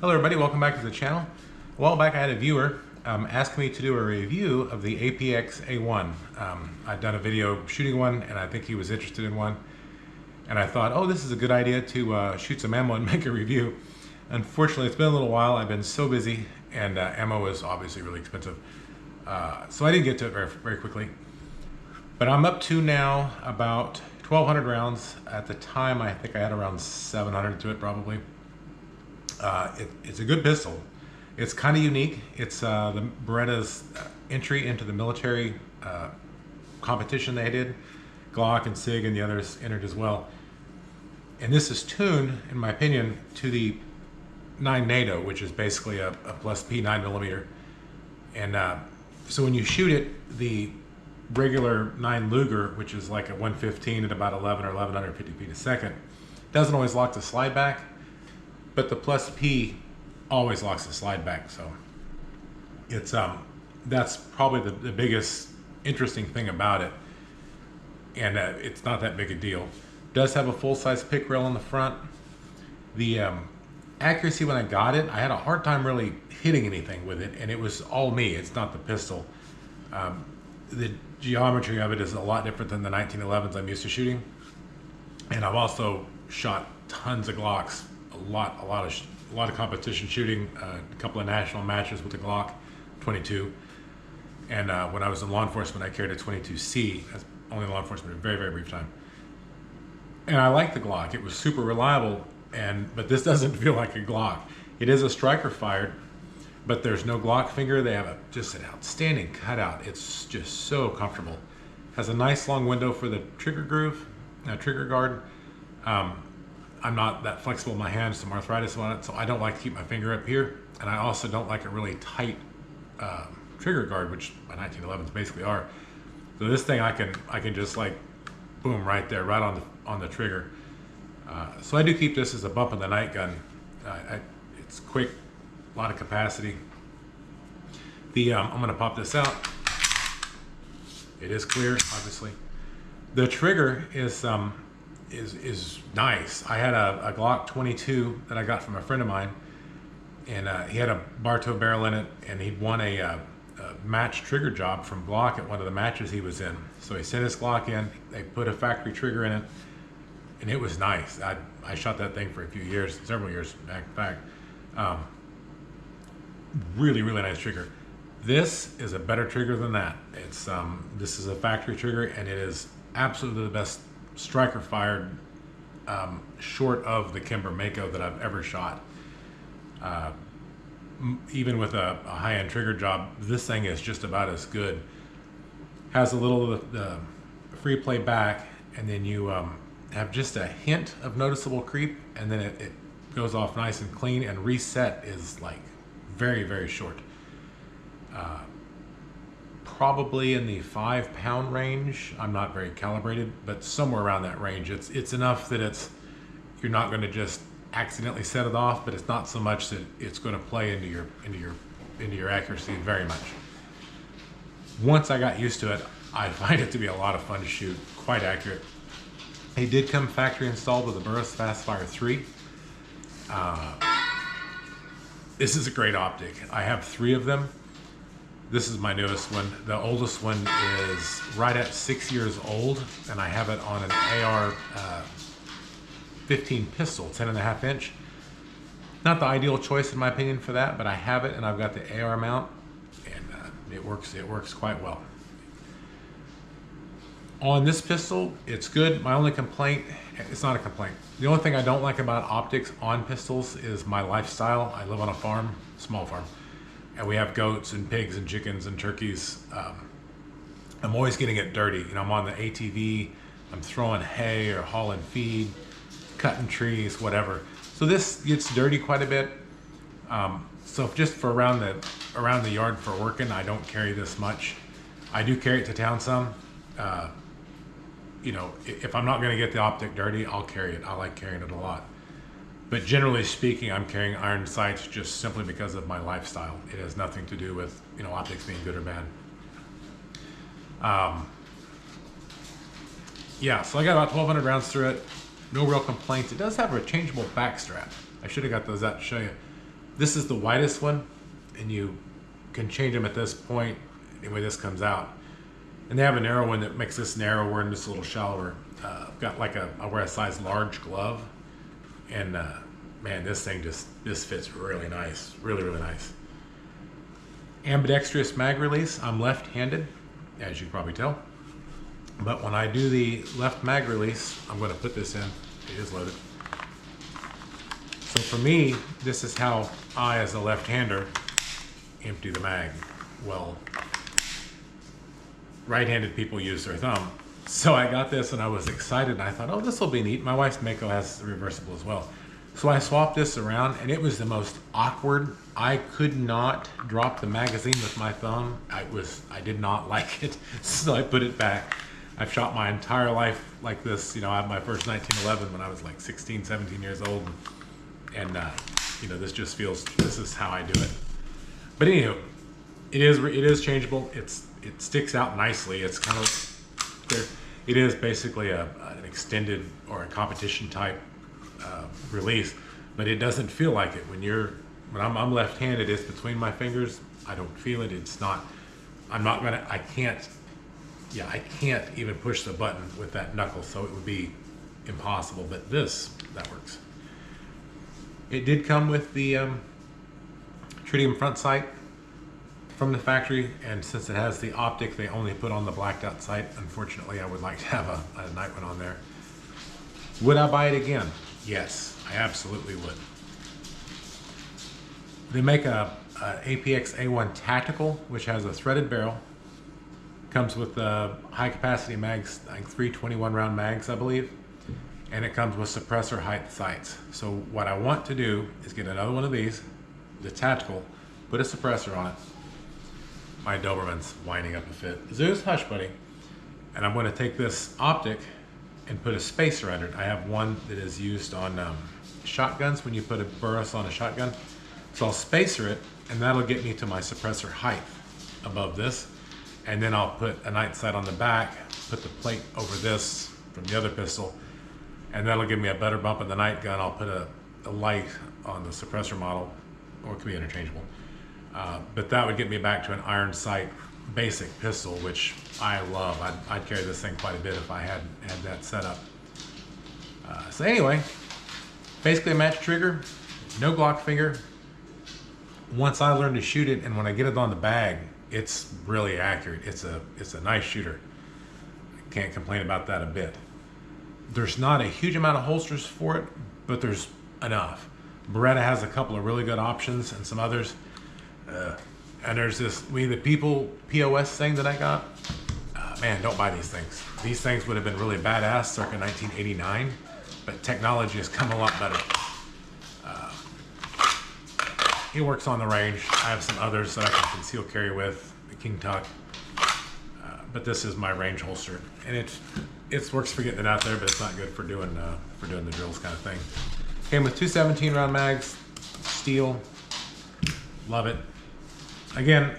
Hello everybody, welcome back to the channel. A while back I had a viewer ask me to do a review of the APX A1. I'd done a video shooting one and I think he was interested in one. And I thought, oh, this is a good idea to shoot some ammo and make a review. Unfortunately, it's been a little while. I've been so busy and ammo is obviously really expensive. So I didn't get to it very quickly. But I'm up to now about 1,200 rounds. At the time, I think I had around 700 to it probably. It's a good pistol. It's kind of unique. It's the Beretta's entry into the military competition they did. Glock and SIG and the others entered as well. And this is tuned, in my opinion, to the 9 NATO, which is basically a plus P 9mm. And so when you shoot it, the regular 9 Luger, which is like a 115 at about 11 or 1150 feet a second, doesn't always lock the slide back. But the plus P always locks the slide back, so it's that's probably the biggest interesting thing about it, and it's not that big a deal. It does have a full-size pick rail on the front. The accuracy when I got it, I had a hard time really hitting anything with it, and it was all me. It's not the pistol. The geometry of it is a lot different than the 1911s I'm used to shooting, and I've also shot tons of Glocks. A lot of competition shooting, a couple of national matches with the Glock 22, and when I was in law enforcement, I carried a 22C. That's only in law enforcement, a very brief time. And I like the Glock. It was super reliable, but this doesn't feel like a Glock. It is a striker fired, but there's no Glock finger. They have just an outstanding cutout. It's just so comfortable. Has a nice long window for the trigger groove, trigger guard. I'm not that flexible in my hands, some arthritis on it, so I don't like to keep my finger up here. And I also don't like a really tight trigger guard, which my 1911s basically are. So this thing I can just like, boom, right there, right on the trigger. So I do keep this as a bump in the night gun. It's quick, a lot of capacity. I'm gonna pop this out. It is clear, obviously. The trigger is nice. I had a Glock 22 that I got from a friend of mine, and he had a Bartow barrel in it, and he'd won a match trigger job from Glock at one of the matches he was in. So he sent his Glock in, they put a factory trigger in it, and it was nice. I shot that thing for a few years, several years back in fact. Really nice trigger. This is a better trigger than that. It's this is a factory trigger, and it is absolutely the best striker fired short of the Kimber Mako that I've ever shot. Even with a high-end trigger job, this thing is just about as good. Has a little of the free play back, and then you have just a hint of noticeable creep, and then it goes off nice and clean, and reset is like very short. Probably in the 5-pound range. I'm not very calibrated, but somewhere around that range. It's enough that you're not going to just accidentally set it off, but it's not so much that it's going to play into your accuracy very much. Once I got used to it, I find it to be a lot of fun to shoot, quite accurate. It did come factory installed with a Burris FF3. This is a great optic. I have 3 of them. This is my newest one. The oldest one is right at 6 years old, and I have it on an AR 15 pistol, 10.5 inch. Not the ideal choice in my opinion for that, but I have it, and I've got the AR mount, and it works quite well. On this pistol, it's good. My only complaint, it's not a complaint. The only thing I don't like about optics on pistols is my lifestyle. I live on a farm, small farm, and we have goats and pigs and chickens and turkeys. I'm always getting it dirty. You know, I'm on the ATV, I'm throwing hay or hauling feed, cutting trees, whatever. So this gets dirty quite a bit. So just for around the yard for working, I don't carry this much. I do carry it to town some. You know, if I'm not going to get the optic dirty, I'll carry it. I like carrying it a lot. But generally speaking, I'm carrying iron sights just simply because of my lifestyle. It has nothing to do with, you know, optics being good or bad. Yeah, so I got about 1,200 rounds through it. No real complaints. It does have a changeable back strap. I should have got those out to show you. This is the widest one, and you can change them at this point. Anyway, this comes out. And they have a narrow one that makes this narrower and this a little shallower. I've got like I wear a size large glove, and man, this thing this fits really nice, really nice. Ambidextrous mag release. I'm left-handed, as you can probably tell. But when I do the left mag release, I'm going to put this in. It is loaded. So for me, this is how I, as a left-hander, empty the mag. Well, right-handed people use their thumb. So I got this and I was excited and I thought, oh, this will be neat. My wife's Mako has the reversible as well. So I swapped this around and it was the most awkward. I could not drop the magazine with my thumb. I did not like it. So I put it back. I've shot my entire life like this. You know, I had my first 1911 when I was like 16, 17 years old. And you know, this just feels, this is how I do it. But anywho, it is changeable. It sticks out nicely. It's kind of there. It is basically an extended or a competition type release, but it doesn't feel like it when I'm left-handed. It's between my fingers. I don't feel it. It's not. I can't even push the button with that knuckle, so it would be impossible. But that works. It did come with the tritium front sight from the factory, and since it has the optic, they only put on the blacked out sight. Unfortunately, I would like to have a night one on there. Would I buy it again? Yes, I absolutely would. They make a APX A1 Tactical, which has a threaded barrel. Comes with high capacity mags, like 321 round mags, I believe. And it comes with suppressor height sights. So what I want to do is get another one of these, the Tactical, put a suppressor on it. My Doberman's whining up a fit. Zeus, hush buddy. And I'm going to take this optic and put a spacer under it. I have one that is used on shotguns when you put a Burris on a shotgun. So I'll spacer it, and that'll get me to my suppressor height above this. And then I'll put a night sight on the back, put the plate over this from the other pistol, and that'll give me a better bump in the night gun. I'll put a light on the suppressor model, or it could be interchangeable. But that would get me back to an iron sight basic pistol, which I love. I'd carry this thing quite a bit if I had that setup. So anyway, basically a match trigger, no Glock finger. Once I learned to shoot it, and when I get it on the bag, it's really accurate. It's a nice shooter. I can't complain about that a bit. There's not a huge amount of holsters for it, but there's enough. Beretta has a couple of really good options and some others. And there's this We the People POS thing that I got. Man, don't buy these things. These things would have been really badass circa 1989, but technology has come a lot better. It works on the range. I have some others that I can conceal carry with, the King Tuck. But this is my range holster, and it works for getting it out there, but it's not good for doing the drills kind of thing. Came with two 17 round mags, steel. Love it. Again,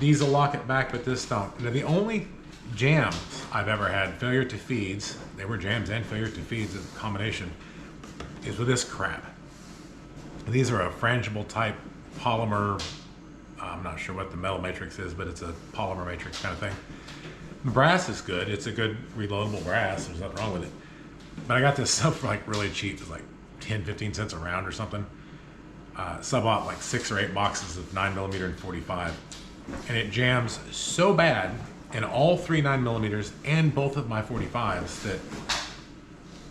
these will lock it back, but this don't. Now, the only jams I've ever had, failure to feeds, they were jams and failure to feeds as a combination, is with this crap. These are a frangible type polymer. I'm not sure what the metal matrix is, but it's a polymer matrix kind of thing. The brass is good. It's a good reloadable brass. There's nothing wrong with it. But I got this stuff for like really cheap. It's like 10, 15 cents a round or something. So I bought like 6 or 8 boxes of 9mm and 45. And it jams so bad in all 3 9mm and both of my 45s that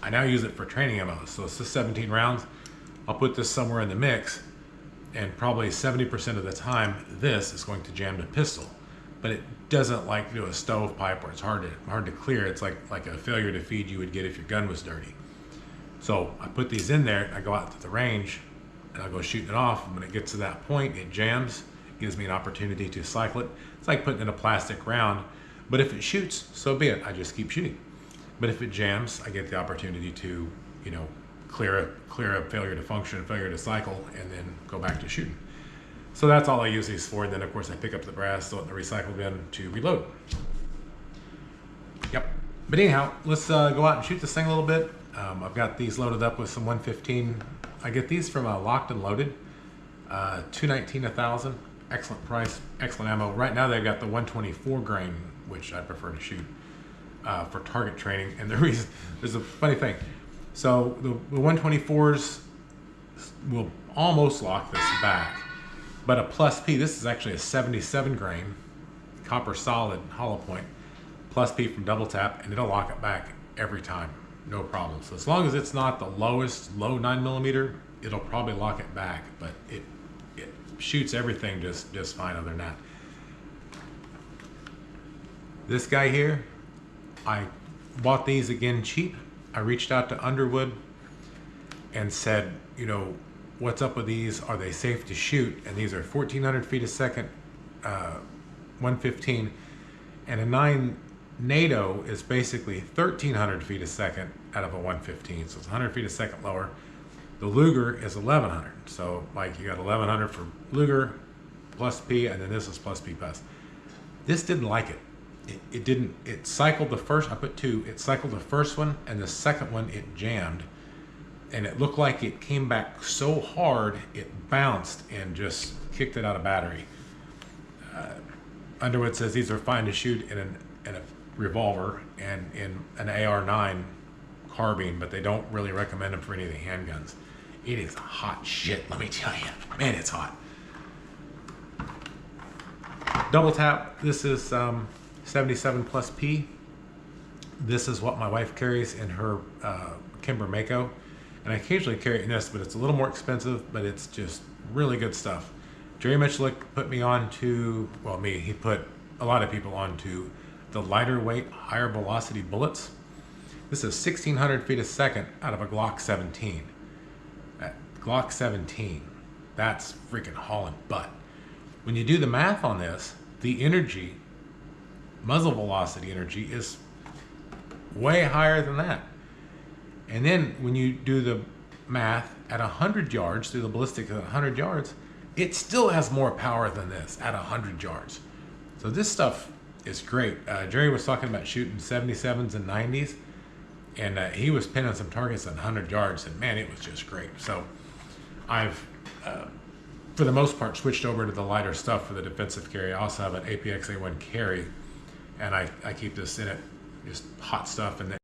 I now use it for training ammo. So it's just 17 rounds. I'll put this somewhere in the mix, and probably 70% of the time this is going to jam the pistol. But it doesn't like do a stovepipe where it's hard to clear. It's like a failure to feed you would get if your gun was dirty. So I put these in there, I go out to the range, and I'll go shooting it off. And when it gets to that point, it jams, gives me an opportunity to cycle it. It's like putting in a plastic round, but if it shoots, so be it. I just keep shooting. But if it jams, I get the opportunity to, you know, clear a failure to function, failure to cycle, and then go back to shooting. So that's all I use these for. And then of course I pick up the brass, throw it in the recycle bin to reload. Yep. But anyhow, let's go out and shoot this thing a little bit. I've got these loaded up with some 115. I get these from Locked and Loaded. $219 a thousand. Excellent price, excellent ammo. Right now they've got the 124 grain, which I prefer to shoot for target training. And the reason, there's a funny thing. So the 124s will almost lock this back, but a plus P, this is actually a 77 grain copper solid hollow point plus P from double tap, and it'll lock it back every time, no problem. So as long as it's not the lowest low 9mm, it'll probably lock it back, but it shoots everything just fine other than that. This guy here, I bought these again cheap. I reached out to Underwood and said, you know, what's up with these? Are they safe to shoot? And these are 1400 feet a second, 115, and a 9 NATO is basically 1300 feet a second out of a 115, so it's 100 feet a second lower. The Luger is 1100, so like you got 1100 for Luger plus P, and then this is plus P plus. This didn't like it. It didn't. It cycled the first. I put 2. It cycled the first one, and the second one it jammed, and it looked like it came back so hard it bounced and just kicked it out of battery. Underwood says these are fine to shoot in a revolver and in an AR-9 carbine, but they don't really recommend them for any of the handguns. It is hot shit, let me tell you. Man, it's hot. Double tap, this is 77 plus P. This is what my wife carries in her Kimber Mako, and I occasionally carry it in this, but it's a little more expensive, but it's just really good stuff. Jerry Mitchell put me on to, well, he put a lot of people onto the lighter weight, higher velocity bullets. This is 1600 feet a second out of a Glock 17. Glock 17, that's freaking hauling butt. When you do the math on this, the energy, muzzle velocity energy, is way higher than that. And then when you do the math at 100 yards, through the ballistic at 100 yards, it still has more power than this at 100 yards. So this stuff is great. Jerry was talking about shooting 77s and 90s, and he was pinning some targets at 100 yards, and man, it was just great. So I've, for the most part, switched over to the lighter stuff for the defensive carry. I also have an APX A1 carry, and I keep this in it, just hot stuff. And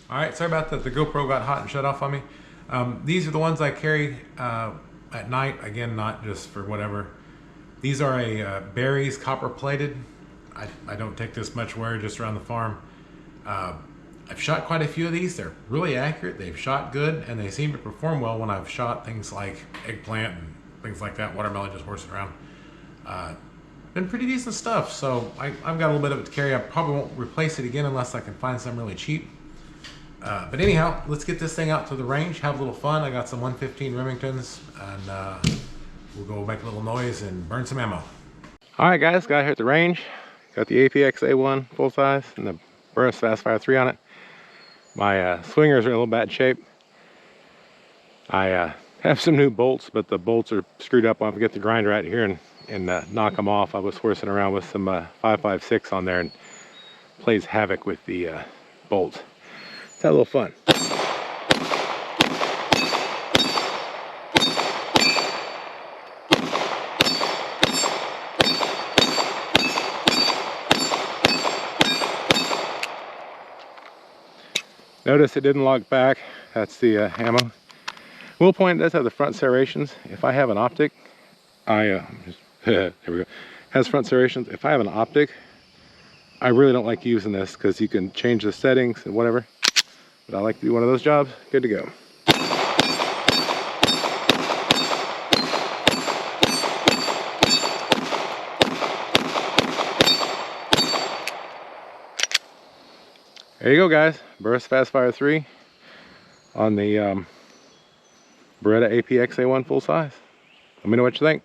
all right, sorry about that. The GoPro got hot and shut off on me. These are the ones I carry at night. Again, not just for whatever. These are a Berries copper plated. I don't take this much wear, just around the farm. I've shot quite a few of these. They're really accurate. They've shot good, and they seem to perform well when I've shot things like eggplant and things like that, watermelon just horsing around. Been pretty decent stuff. So I've got a little bit of it to carry. I probably won't replace it again unless I can find some really cheap. But anyhow, let's get this thing out to the range, have a little fun. I got some 115 Remingtons, and we'll go make a little noise and burn some ammo. All right, guys, got here at the range. Got the APX A1 full size and the Burris FF3 on it. My swingers are in a little bad shape. I have some new bolts, but the bolts are screwed up. I'll have to get the grinder out here and knock them off. I was horsing around with some 5.56 on there and plays havoc with the bolts. It's a little fun. Notice it didn't lock back. That's the ammo. Will point, it does have the front serrations. If I have an optic, there we go. Has front serrations. If I have an optic, I really don't like using this because you can change the settings and whatever. But I like to do one of those jobs. Good to go. There you go, guys. Burris FF3 on the Beretta APX A1 full size. Let me know what you think.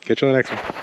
Catch you on the next one.